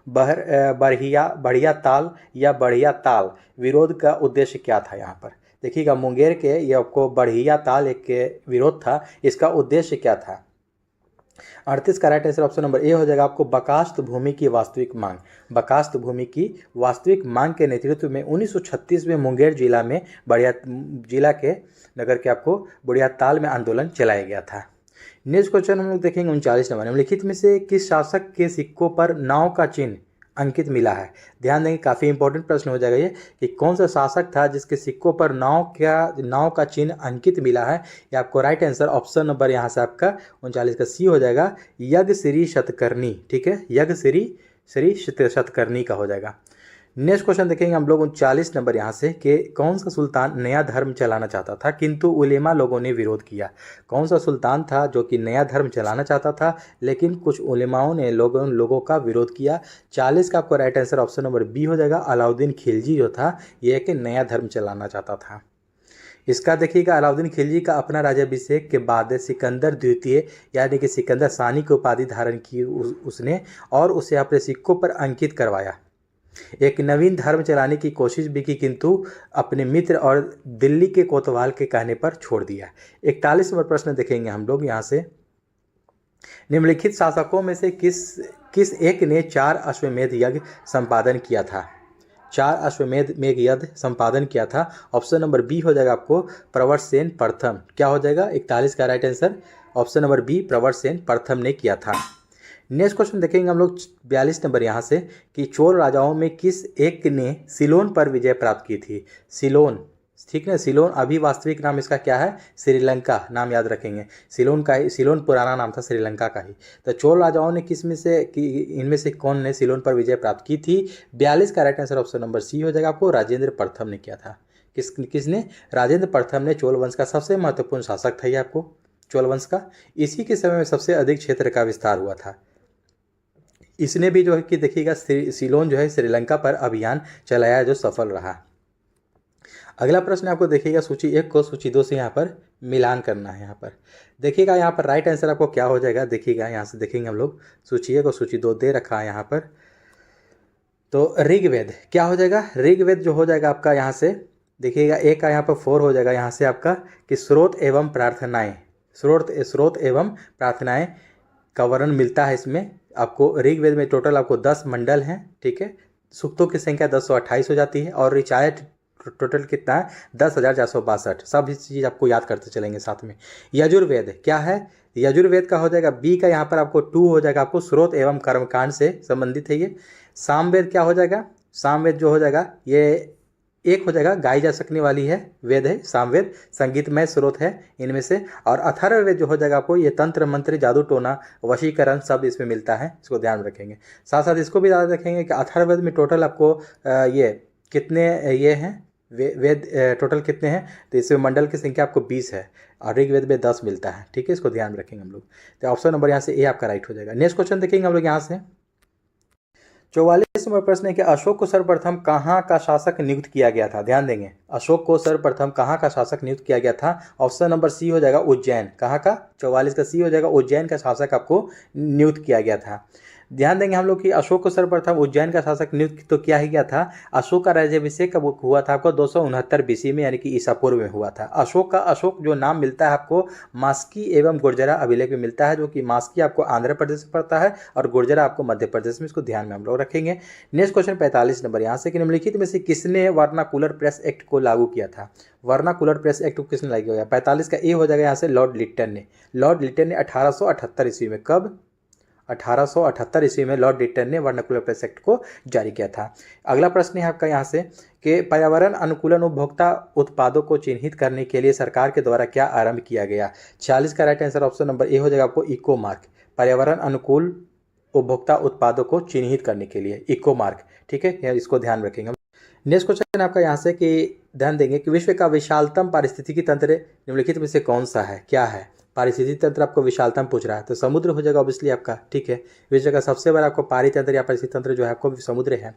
बढ़िया ताल या बढ़िया ताल विरोध का उद्देश्य क्या था? यहाँ पर देखिएगा, मुंगेर के ये आपको बढ़िया ताल एक के विरोध था, इसका उद्देश्य क्या था? 38 का right answer option number A हो जाएगा आपको, बकास्त भूमि की वास्तविक मांग। बकास्त भूमि की वास्तविक मांग के नेतृत्व में 1936 में मुंगेर जिला के नगर के आपको बढ़िया ताल में आंदोलन चलाया गया था। नेक्स्ट क्वेश्चन हम लोग देखेंगे 39 नंबर, निम्नलिखित में से किस शासक के सिक्कों पर नाव का चिन्ह अंकित मिला है? ध्यान देंगे, काफ़ी इंपॉर्टेंट प्रश्न हो जाएगा ये कि कौन सा शासक था जिसके सिक्कों पर नाव का चिन्ह अंकित मिला है? ये आपको राइट आंसर ऑप्शन नंबर यहाँ से आपका 39 का सी हो जाएगा, यज्ञ श्री शतकर्णी। ठीक है, यज्ञ श्री शतकर्णी का हो जाएगा। नेक्स्ट क्वेश्चन देखेंगे हम लोग 39 नंबर यहाँ से कि कौन सा सुल्तान नया धर्म चलाना चाहता था किंतु उलेमा लोगों ने विरोध किया? कौन सा सुल्तान था जो कि नया धर्म चलाना चाहता था लेकिन कुछ उलेमाओं ने लोगों का विरोध किया? 40 का आपको right answer option number B हो जाएगा, अलाउद्दीन खिलजी जो था ये कि नया धर्म चलाना चाहता था। इसका देखिएगा, अलाउद्दीन खिलजी का अपना राज्याभिषेक के बाद सिकंदर द्वितीय यानी कि सिकंदर सानी की उपाधि धारण की उसने और उसे अपने सिक्कों पर अंकित करवाया। एक नवीन धर्म चलाने की कोशिश भी की किंतु अपने मित्र और दिल्ली के कोतवाल के कहने पर छोड़ दिया। 41 नंबर प्रश्न देखेंगे हम लोग यहाँ से, निम्नलिखित शासकों में से किस एक ने 4 अश्वमेध यज्ञ संपादन किया था? 4 अश्वमेध यज्ञ संपादन किया था। ऑप्शन नंबर बी हो जाएगा आपको, प्रवरसेन प्रथम। क्या हो जाएगा? 41 का right answer option number B, Pravarasena प्रथम ने किया था। नेक्स्ट क्वेश्चन देखेंगे हम लोग 42 नंबर यहाँ से कि चोल राजाओं में किस एक ने सिलोन पर विजय प्राप्त की थी? सिलोन, ठीक है, सिलोन अभी वास्तविक नाम इसका क्या है? श्रीलंका, नाम याद रखेंगे। सिलोन पुराना नाम था श्रीलंका का ही। तो चोल राजाओं ने इनमें से कौन ने सिलोन पर विजय प्राप्त की थी? 42 का right answer option number C हो जाएगा आपको, राजेंद्र प्रथम ने किया था। किसने? राजेंद्र प्रथम ने चोल वंश का सबसे महत्वपूर्ण शासक था ये आपको, चोल वंश का। इसी के समय में सबसे अधिक क्षेत्र का विस्तार हुआ था। इसने भी जो है कि देखिएगा सिलोन जो है श्रीलंका पर अभियान चलाया जो सफल रहा। अगला प्रश्न आपको देखिएगा, सूची 1 को सूची 2 से यहाँ पर मिलान करना है। यहाँ पर देखिएगा, यहाँ पर राइट आंसर आपको क्या हो जाएगा? देखिएगा यहाँ से देखेंगे हम लोग, सूची 1 और सूची 2 दे रखा है यहाँ पर। तो ऋग्वेद क्या हो जाएगा? ऋग्वेद जो हो जाएगा आपका यहाँ से देखिएगा, एक का यहाँ पर 4 हो जाएगा यहाँ से आपका कि स्रोत एवं प्रार्थनाएं, स्रोत एवं प्रार्थनाएं का वर्णन मिलता है इसमें आपको। ऋग्वेद में टोटल आपको 10 मंडल हैं। ठीक है, सूक्तों की संख्या 1028 हो जाती है और ऋचाएँ टोटल कितना है? 10,462। सब इस चीज़ आपको याद करते चलेंगे साथ में। यजुर्वेद क्या है? यजुर्वेद का हो जाएगा बी का यहाँ पर आपको 2 हो जाएगा आपको, स्रोत एवं कर्मकांड से संबंधित है ये। सामवेद क्या हो जाएगा? सामवेद जो हो जाएगा ये 1 हो जाएगा, गाई जा सकने वाली है वेद है सामवेद, संगीतमय स्रोत है इनमें से। और अथर्ववेद जो हो जाएगा आपको ये तंत्र मंत्र जादू टोना वशीकरण सब इसमें मिलता है, इसको ध्यान रखेंगे। साथ साथ इसको भी याद रखेंगे कि अथर्ववेद में टोटल आपको ये कितने ये हैं वेद टोटल कितने हैं? तो इसमें मंडल की संख्या आपको 20 है और ऋग्वेद में 10 मिलता है। ठीक है, इसको ध्यान रखेंगे हम लोग। तो ऑप्शन नंबर यहाँ से ए आपका राइट हो जाएगा। नेक्स्ट क्वेश्चन देखेंगे हम लोग यहाँ से 44 नंबर प्रश्न है कि अशोक को सर्वप्रथम कहाँ का शासक नियुक्त किया गया था? ध्यान देंगे, अशोक को सर्वप्रथम कहाँ का शासक नियुक्त किया गया था? ऑप्शन नंबर सी हो जाएगा, उज्जैन। कहाँ का? 44 का सी हो जाएगा, उज्जैन का शासक आपको नियुक्त किया गया था। ध्यान देंगे हम लोग कि अशोक को सर्वप्रथम उज्जैन का शासक नियुक्त तो किया ही गया था। अशोक का राज्याभिषेक कब हुआ था आपको 269 बीसी में, यानी कि ईसा पूर्व में हुआ था। अशोक जो नाम मिलता है आपको मास्की एवं गुर्जरा अभिलेख में मिलता है, जो कि मास्की आपको आंध्र प्रदेश में पड़ता है और गुर्जरा आपको मध्य प्रदेश में। इसको ध्यान में हम लोग रखेंगे। नेक्स्ट क्वेश्चन 45 नंबर यहाँ से कि निम्नलिखित में से किसने वर्नाकुलर प्रेस एक्ट को लागू किया था? वर्नाकुलर प्रेस एक्ट को किसने लागू किया? 45 का ए हो जाएगा यहाँ से लॉर्ड लिट्टन ने। लॉर्ड लिट्टन ने 1878 ईस्वी में, कब? 1878 ईस्वी में लॉर्ड लिट्टन ने वर्नाकुलर प्रेस एक्ट को जारी किया था। अगला प्रश्न है आपका यहाँ से कि पर्यावरण अनुकूलन उपभोक्ता उत्पादों को चिन्हित करने के लिए सरकार के द्वारा क्या आरंभ किया गया? 46 का right answer option number A हो जाएगा आपको इको मार्क। पर्यावरण अनुकूल उपभोक्ता उत्पादों को चिन्हित करने के लिए इको मार्क, ठीक है, इसको ध्यान रखेंगे। नेक्स्ट क्वेश्चन आपका यहाँ से कि ध्यान देंगे कि विश्व का विशालतम पारिस्थितिकी तंत्र निम्नलिखित में से कौन सा है? क्या है? पारिस्थितिकी तंत्र आपको विशालतम पूछ रहा है तो समुद्र हो जाएगा ऑब्वियसली आपका, ठीक है। विश्व का सबसे बड़ा आपको पारितंत्र या पारिस्थितिकी तंत्र जो है आपको समुद्र है।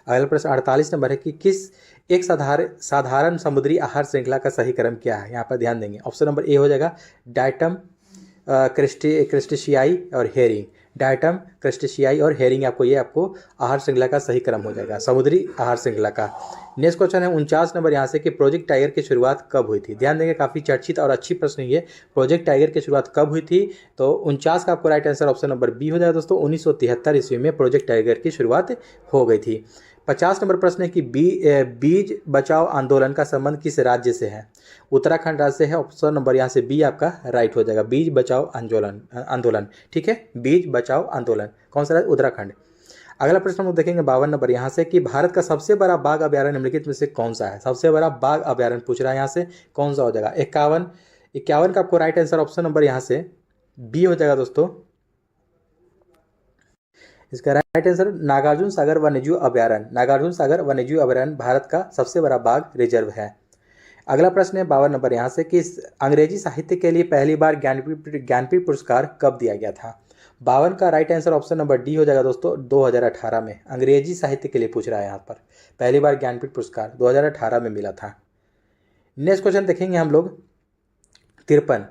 अगला प्रश्न 48 नंबर है कि किस एक साधारण समुद्री आहार श्रृंखला का सही क्रम क्या है? यहाँ पर ध्यान देंगे। ऑप्शन नंबर ए हो जाएगा डायटम, क्रिस्टेशियाई और हेरिंग। डायटम, क्रिस्टेशियाई और हेरिंग आपको ये आपको आहार श्रृंखला का सही क्रम हो जाएगा, समुद्री आहार श्रृंखला का। नेक्स्ट क्वेश्चन है 49 नंबर यहाँ से कि प्रोजेक्ट टाइगर की शुरुआत कब हुई थी? ध्यान देंगे, काफ़ी चर्चित और अच्छी प्रश्न ये। प्रोजेक्ट टाइगर की शुरुआत कब हुई थी? तो 49 का आपको right answer option number B हो जाएगा दोस्तों। 1973 ईस्वी में प्रोजेक्ट टाइगर की शुरुआत हो गई थी। 50 नंबर प्रश्न है कि बीज बचाओ आंदोलन का संबंध किस राज्य से है? उत्तराखंड राज्य से है। ऑप्शन नंबर यहाँ से बी आपका राइट हो जाएगा, बीज बचाओ आंदोलन, ठीक है, बीज बचाओ आंदोलन कौन सा राज्य? उत्तराखंड। अगला प्रश्न हम लोग देखेंगे 52 नंबर यहाँ से कि भारत का सबसे बड़ा बाघ अभ्यारण्य निम्नलिखित में से कौन सा है? सबसे बड़ा बाघ अभ्यारण्य पूछ रहा है यहाँ से, कौन सा हो जाएगा? 51 का आपको राइट आंसर ऑप्शन नंबर यहाँ से बी हो जाएगा दोस्तों। इसका राइट आंसर नागार्जुन सागर वन्यजीव अभ्यारण्य। नागार्जुन सागर वन्यजीव अभ्यारण्य भारत का सबसे बड़ा बाघ रिजर्व है। अगला प्रश्न है 52 नंबर यहाँ से कि अंग्रेजी साहित्य के लिए पहली बार ज्ञानपीठ पुरस्कार कब दिया गया था? 52 का right answer option number D हो जाएगा दोस्तों। 2018 में अंग्रेजी साहित्य के लिए पूछ रहा है यहाँ पर, पहली बार ज्ञानपीठ पुरस्कार 2018 में मिला था। नेक्स्ट क्वेश्चन देखेंगे हम लोग 53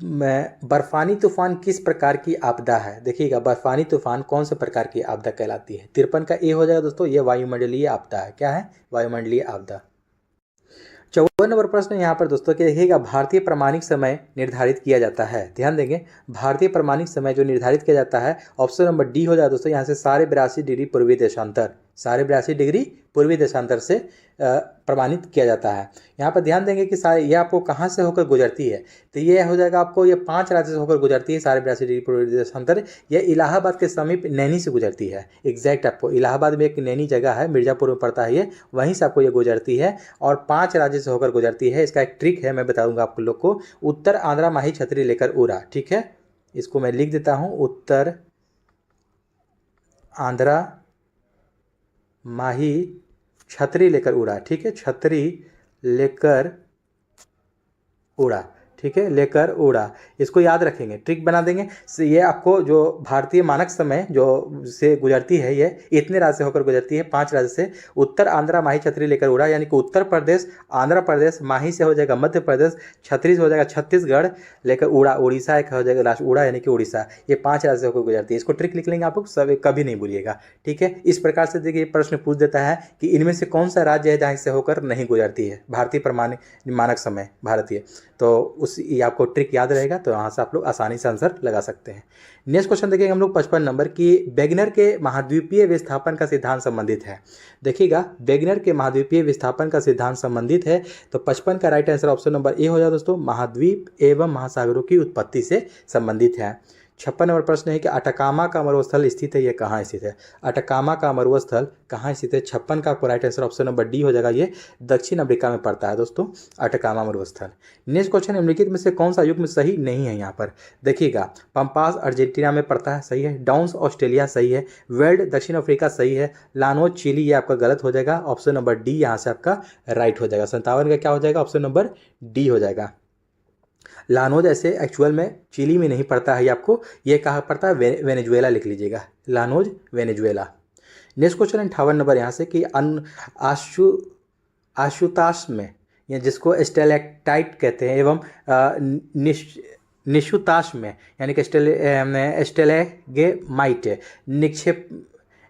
में बर्फानी तूफान किस प्रकार की आपदा है? देखिएगा, बर्फानी तूफान कौन से प्रकार की आपदा कहलाती है? 53 का ए हो जाएगा दोस्तों, ये वायुमंडलीय आपदा है। क्या है? वायुमंडलीय आपदा। 54 नंबर प्रश्न यहाँ पर दोस्तों कि देखिएगा, भारतीय प्रमाणिक समय निर्धारित किया जाता है। ध्यान देंगे, भारतीय प्रमाणिक समय जो निर्धारित किया जाता है ऑप्शन नंबर डी हो जाएगा दोस्तों यहाँ से 82.5 डिग्री पूर्वी देशांतर। 82.5 डिग्री पूर्वी देशांतर से प्रमाणित किया जाता है। यहाँ पर ध्यान देंगे कि ये आपको कहाँ से होकर गुजरती है? तो ये हो जाएगा आपको, ये 5 राज्य से होकर गुजरती है। 82.5 डिग्री पूर्वी देशांतर ये इलाहाबाद के समीप नैनी से गुजरती है। एग्जैक्ट आपको इलाहाबाद में एक नैनी जगह है, मिर्जापुर में पड़ता है ये, वहीं से आपको ये गुजरती है और 5 राज्य से होकर गुजरती है। इसका एक ट्रिक है, मैं बताऊँगा आप लोग को। उत्तर आंध्रा माही छतरी लेकर उड़ा, ठीक है, इसको मैं लिख देता हूँ। उत्तर आंध्रा माही छतरी लेकर उड़ा, ठीक है, छतरी लेकर उड़ा, ठीक है, लेकर उड़ा। इसको याद रखेंगे, ट्रिक बना देंगे। ये आपको जो भारतीय मानक समय जो से गुजरती है, ये इतने राज्य से होकर गुजरती है, 5 राज्य से। उत्तर आंध्रा माही छतरी लेकर उड़ा, यानी कि उत्तर प्रदेश, आंध्र प्रदेश, माही से हो जाएगा मध्य प्रदेश, छतरी से हो जाएगा छत्तीसगढ़, लेकर उड़ा उड़ीसा एक हो जाएगा लास्ट, उड़ा यानी कि उड़ीसा। ये 5 राज्य से होकर गुजरती है। इसको ट्रिक लिख लेंगे आप लोग, सब कभी नहीं भूलिएगा, ठीक है। इस प्रकार से देखिए प्रश्न पूछ देता है कि इनमें से कौन सा राज्य है जहाँ से होकर नहीं गुजरती है भारतीय प्रमाणिक मानक समय भारतीय, तो ये आपको ट्रिक याद रहेगा, तो यहाँ से आप लोग आसानी से आंसर लगा सकते हैं। नेक्स्ट क्वेश्चन देखिएगा हम लोग 55 नंबर की वेगनर के महाद्वीपीय विस्थापन का सिद्धांत संबंधित है। देखिएगा, वेगनर के महाद्वीपीय विस्थापन का सिद्धांत संबंधित है, तो 55 का right answer option number A हो जाए दोस्तों, महाद्वीप एवं महासागरों की उत्पत्ति से संबंधित है। 56 नंबर प्रश्न है कि अटकामा का मरुस्थल स्थित है, ये कहाँ स्थित है? अटकामा का मरुस्थल कहाँ स्थित है? 56 का आपको right answer option number D हो जाएगा, ये दक्षिण अफ्रीका में पड़ता है दोस्तों, अटकामा मरुस्थल। नेक्स्ट क्वेश्चन निम्नलिखित में से कौन सा युग्म सही नहीं है? यहाँ पर देखिएगा, पंपास अर्जेंटीना में पड़ता है, सही है। डाउन्स ऑस्ट्रेलिया सही है। वेल्ड दक्षिण अफ्रीका सही है। लानोज चिली ये आपका गलत हो जाएगा, ऑप्शन नंबर डी यहाँ से आपका राइट हो जाएगा। 57 का क्या हो जाएगा? ऑप्शन नंबर डी हो जाएगा। लानोज ऐसे एक्चुअल में चिली में नहीं पड़ता है, आपको ये कहाँ पड़ता है? वेनेजुएला लिख लीजिएगा, llanos Venezuela. Next question 58 number यहाँ से कि आशुताश में, या जिसको स्टेलेक्टाइट कहते हैं, एवं निशुताश्म यानी कि स्टेलेगमाइट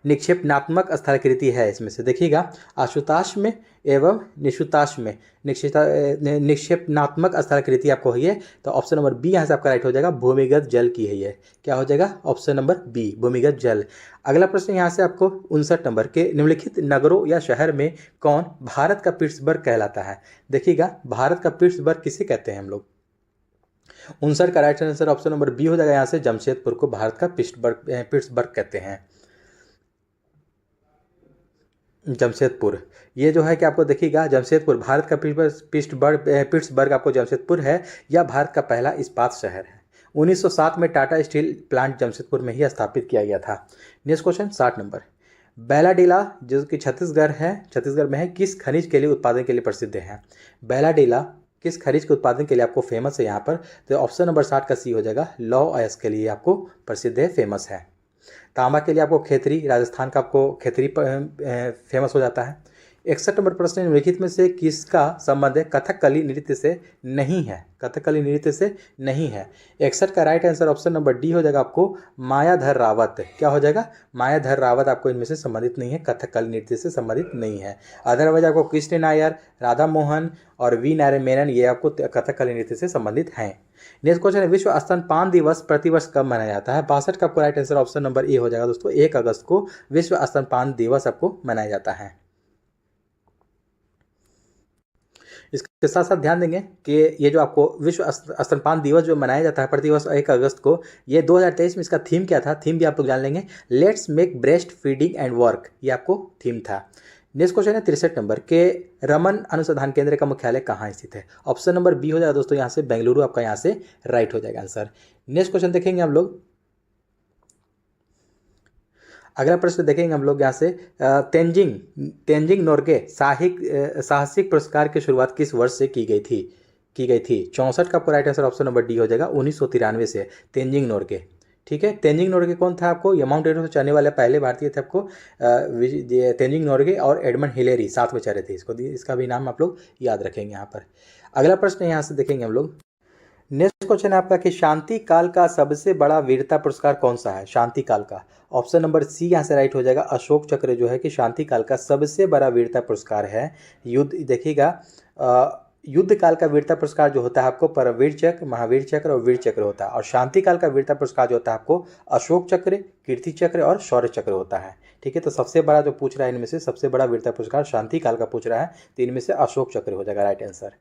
निक्षेपणात्मक स्थलाकृति है। इसमें से देखिएगा आशुताश्म एवं निशुताश्म निक्षेपणात्मक स्थलाकृति आपको है, तो ऑप्शन नंबर बी यहाँ से आपका राइट हो जाएगा, भूमिगत जल की है ये। क्या हो जाएगा? ऑप्शन नंबर बी, भूमिगत जल। अगला प्रश्न यहाँ से आपको 59 नंबर के निम्नलिखित नगरों या शहर में कौन भारत का पिट्सबर्ग कहलाता है? देखिएगा भारत का पिट्सबर्ग किसे कहते हैं हम लोग? 59 का right answer option number B हो जाएगा यहाँ से, जमशेदपुर को भारत का पिट्सबर्ग कहते हैं। जमशेदपुर ये जो है कि आपको देखिएगा जमशेदपुर भारत का पिट्सबर्ग आपको जमशेदपुर है, या भारत का पहला इस्पात शहर है। 1907 में टाटा स्टील प्लांट जमशेदपुर में ही स्थापित किया गया था। नेक्स्ट क्वेश्चन 60 नंबर, बैलाडीला जो कि छत्तीसगढ़ में है, किस खनिज के लिए उत्पादन के लिए प्रसिद्ध है? बैलाडीला किस खनिज के उत्पादन के लिए आपको फेमस है यहाँ पर? तो ऑप्शन नंबर 60 का सी हो जाएगा, लौह अयस्क के लिए आपको प्रसिद्ध है, फेमस है। तांबा के लिए आपको खेतरी, राजस्थान का आपको खेतरी फेमस हो जाता है। 61 नंबर प्रश्न, निम्नलिखित में से किसका संबंध कथकली नृत्य से नहीं है? कथकली नृत्य से नहीं है। 61 का right answer option number D हो जाएगा आपको, मायाधर रावत। क्या हो जाएगा? मायाधर रावत आपको इनमें से संबंधित नहीं है, कथकली नृत्य से संबंधित नहीं है। अदरवाइज आपको कृष्ण नायर, राधा मोहन और वी नारायण मेनन ये आपको कथकली नृत्य से संबंधित हैं। नेक्स्ट क्वेश्चन है, विश्व स्तनपान दिवस प्रतिवर्ष कब मनाया जाता है? 62 का आपको right answer option number A हो जाएगा दोस्तों, 1 अगस्त को विश्व स्तनपान दिवस आपको मनाया जाता है। इसके साथ साथ ध्यान देंगे कि ये जो आपको विश्व स्तनपान दिवस जो मनाया जाता है प्रतिवर्ष 1 अगस्त को, ये 2023 में इसका थीम क्या था? थीम भी आप लोग जान लेंगे, let's make breast feeding and work, ये आपको थीम था। नेक्स्ट क्वेश्चन है 63 नंबर के, रमन अनुसंधान केंद्र का मुख्यालय कहाँ स्थित है? ऑप्शन नंबर बी हो जाएगा दोस्तों यहाँ से, बेंगलुरु आपका यहाँ से राइट हो जाएगा आंसर। नेक्स्ट क्वेश्चन देखेंगे हम लोग, अगला प्रश्न देखेंगे हम लोग यहाँ से, तेंजिंग नोर्गे साहसिक पुरस्कार की शुरुआत किस वर्ष से की गई थी? 64 का आपको right answer option number D हो जाएगा, 1993 से तेंजिंग नोर्गे। ठीक है, तेंजिंग नोर्गे कौन था? आपको ये माउंट एवरेस्ट चढ़ने वाले पहले भारतीय थे आपको, तेंजिंग नोर्गे और एडमंड हिलेरी साथ में चढ़े थे। इसका भी नाम आप लोग याद रखेंगे यहाँ पर। अगला प्रश्न यहाँ से देखेंगे हम लोग, नेक्स्ट क्वेश्चन है आपका कि शांति काल का सबसे बड़ा वीरता पुरस्कार कौन सा है? शांति काल का ऑप्शन नंबर सी यहाँ से राइट हो जाएगा, अशोक चक्र जो है कि शांति काल का सबसे बड़ा वीरता पुरस्कार है। युद्ध देखिएगा, युद्ध काल का वीरता पुरस्कार जो होता है आपको परमवीर चक्र, महावीर चक्र और वीर चक्र होता है, और शांति काल का वीरता पुरस्कार जो होता है आपको अशोक चक्र, कीर्ति चक्र और शौर्य चक्र होता है। ठीक है, तो सबसे बड़ा जो पूछ रहा है इनमें से सबसे बड़ा वीरता पुरस्कार शांति काल का पूछ रहा है, तो इनमें से अशोक चक्र हो जाएगा राइट आंसर।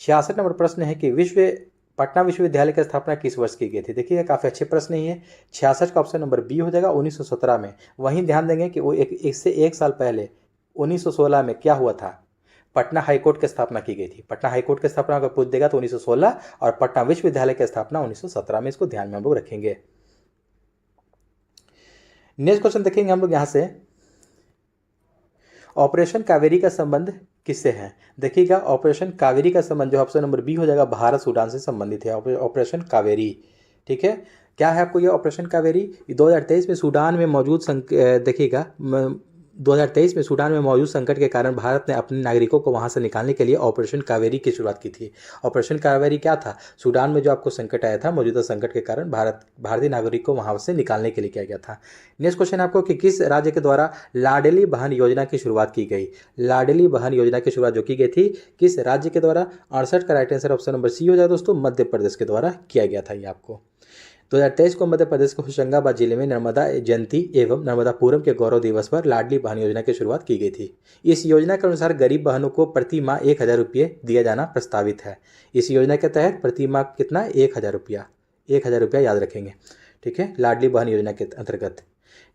66 नंबर प्रश्न है कि पटना विश्वविद्यालय की स्थापना किस वर्ष की गई थी? देखिए काफ़ी अच्छे प्रश्न ही है। 66 का ऑप्शन नंबर बी हो जाएगा, 1917 में। वहीं ध्यान देंगे कि वो इससे एक साल पहले 1916 में क्या हुआ था? पटना हाईकोर्ट की स्थापना की गई थी। पटना हाईकोर्ट की स्थापना अगर पूछ देगा तो 1916, और पटना विश्वविद्यालय की स्थापना 1917 में। इसको ध्यान में हम लोग रखेंगे। नेक्स्ट क्वेश्चन देखेंगे हम लोग यहाँ से, ऑपरेशन कावेरी का संबंध किससे है? देखिएगा ऑपरेशन कावेरी का संबंध जो ऑप्शन नंबर बी हो जाएगा, भारत सूडान से संबंधित है ऑपरेशन कावेरी। ठीक है, क्या है आपको ये ऑपरेशन कावेरी? 2023 में सूडान में मौजूद देखिएगा 2023 में सूडान में मौजूद संकट के कारण भारत ने अपने नागरिकों को वहां से निकालने के लिए ऑपरेशन कावेरी की शुरुआत की थी। ऑपरेशन कावेरी क्या था? सूडान में जो आपको संकट आया था, मौजूदा संकट के कारण भारतीय नागरिकों को वहां से निकालने के लिए किया गया था। नेक्स्ट क्वेश्चन आपको कि किस राज्य के द्वारा लाडली बहन योजना की शुरुआत की गई? लाडली बहन योजना की शुरुआत जो की गई थी किस राज्य के द्वारा? 68 का right answer option number C हो जाए दोस्तों, मध्य प्रदेश के द्वारा किया गया था ये आपको। 2023 को मध्य प्रदेश के होशंगाबाद जिले में नर्मदा जयंती एवं नर्मदापुरम के गौरव दिवस पर लाडली बहन योजना की शुरुआत की गई थी। इस योजना के अनुसार गरीब बहनों को प्रति माह 1000 रुपये दिया जाना प्रस्तावित है। इस योजना के तहत प्रति माह कितना? 1000 रुपया, 1000 रुपया याद रखेंगे। ठीक है, लाडली बहन योजना के अंतर्गत।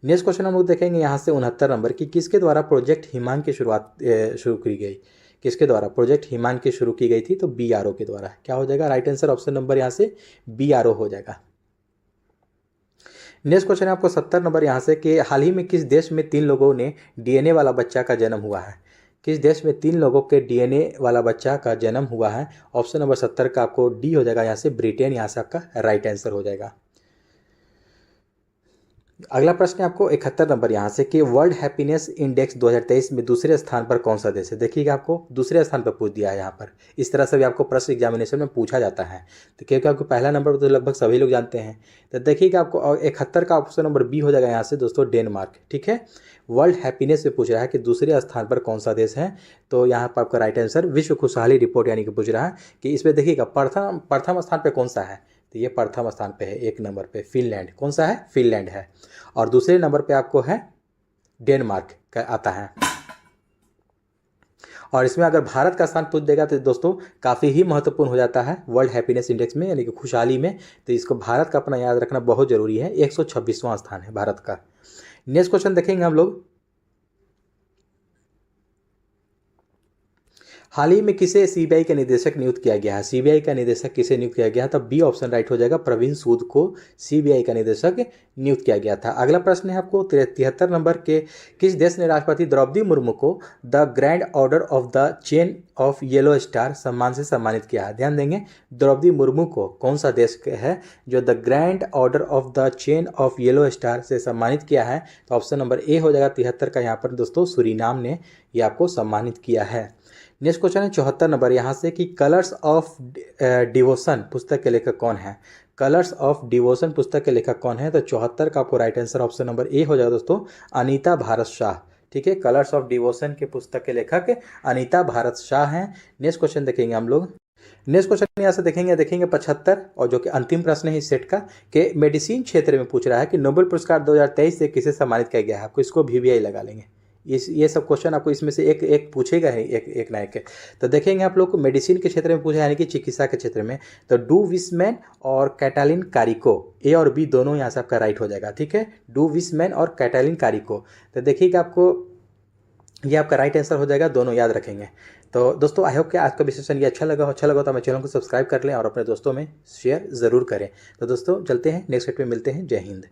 नेक्स्ट क्वेश्चन हम लोग देखेंगे यहाँ से 69 नंबर की, किसके द्वारा प्रोजेक्ट हिमांग की शुरुआत शुरू की गई? किसके द्वारा प्रोजेक्ट हिमांग की शुरू की गई थी? तो BRO के द्वारा। क्या हो जाएगा? राइट आंसर ऑप्शन नंबर यहाँ से BRO हो जाएगा। नेक्स्ट क्वेश्चन है आपको 70 नंबर यहाँ से कि हाल ही में किस देश में 3 लोगों ने DNA वाला बच्चा का जन्म हुआ है? किस देश में 3 लोगों के DNA वाला बच्चा का जन्म हुआ है? ऑप्शन नंबर 70 का आपको डी हो जाएगा यहाँ से, ब्रिटेन यहाँ से आपका राइट आंसर हो जाएगा। अगला प्रश्न है आपको 71 नंबर यहाँ से कि वर्ल्ड हैप्पीनेस इंडेक्स 2023 में दूसरे स्थान पर कौन सा देश है। देखिएगा आपको दूसरे स्थान पर पूछ दिया है यहाँ पर। इस तरह से भी आपको प्रश्न एग्जामिनेशन में पूछा जाता है, तो क्योंकि आपको पहला नंबर तो लगभग सभी लोग जानते हैं। तो देखिएगा आपको 71 का ऑप्शन नंबर बी हो जाएगा यहाँ से दोस्तों, डेनमार्क। ठीक है, वर्ल्ड हैप्पीनेस से पूछ रहा है कि दूसरे स्थान पर कौन सा देश है, तो यहाँ पर आपका राइट आंसर विश्व खुशहाली रिपोर्ट यानी कि पूछ रहा है कि इसमें देखिएगा प्रथम स्थान पर कौन सा है, तो ये प्रथम स्थान पे है। एक नंबर पे फिनलैंड, कौन सा है, फिनलैंड है। और दूसरे नंबर पे आपको है डेनमार्क का आता है। और इसमें अगर भारत का स्थान पूछ देगा तो दोस्तों काफ़ी ही महत्वपूर्ण हो जाता है वर्ल्ड हैप्पीनेस इंडेक्स में यानी कि खुशहाली में, तो इसको भारत का अपना याद रखना बहुत जरूरी है। 126वां स्थान है भारत का। नेक्स्ट क्वेश्चन देखेंगे हम लोग, हाल ही में किसे सीबीआई का निदेशक नियुक्त किया गया है। सीबीआई का निदेशक किसे नियुक्त किया गया था, तो बी ऑप्शन राइट हो जाएगा, प्रवीण सूद को सीबीआई का निदेशक नियुक्त किया गया था। अगला प्रश्न है आपको 73 नंबर के, किस देश ने राष्ट्रपति द्रौपदी मुर्मू को the grand order of the chain of yellow star सम्मान से सम्मानित किया है। ध्यान देंगे, द्रौपदी मुर्मू को कौन सा देश है जो the grand order of the chain of yellow star से सम्मानित किया है, तो ऑप्शन नंबर ए हो जाएगा 73 का यहाँ पर दोस्तों, सूरीनाम ने ये आपको सम्मानित किया है। नेक्स्ट क्वेश्चन है 74 नंबर यहाँ से कि कलर्स ऑफ डिवोशन पुस्तक के लेखक कौन है। कलर्स ऑफ डिवोशन पुस्तक के लेखक कौन है, तो 74 का आपको right answer option number A हो जाएगा दोस्तों, अनीता भारत शाह। ठीक है, कलर्स ऑफ डिवोशन के पुस्तक के लेखक अनीता भारत शाह हैं। नेक्स्ट क्वेश्चन देखेंगे हम लोग। नेक्स्ट क्वेश्चन यहाँ से देखेंगे 75 और जो कि अंतिम प्रश्न है इस सेट का, कि मेडिसिन क्षेत्र में पूछ रहा है कि नोबेल पुरस्कार 2023 से किसे सम्मानित किया गया है। आपको इसको VVI लगा लेंगे, ये सब क्वेश्चन आपको इसमें से एक पूछेगा ही, एक ना एक। तो देखेंगे आप लोग को मेडिसिन के क्षेत्र में पूछा यानी कि चिकित्सा के क्षेत्र में, तो डू विसमैन और कैटालिन कारिको, ए और बी दोनों यहाँ से आपका राइट हो जाएगा। ठीक है, डू विसमैन और कैटालिन कारिको, तो देखिएगा आपको ये आपका राइट आंसर हो जाएगा, दोनों याद रखेंगे। तो दोस्तों आई होप कि आज का विश्लेषण ये अच्छा लगा तो हमारे चैनल को सब्सक्राइब कर लें और अपने दोस्तों में शेयर ज़रूर करें। तो दोस्तों चलते हैं, नेक्स्ट सेट में मिलते हैं। जय हिंद।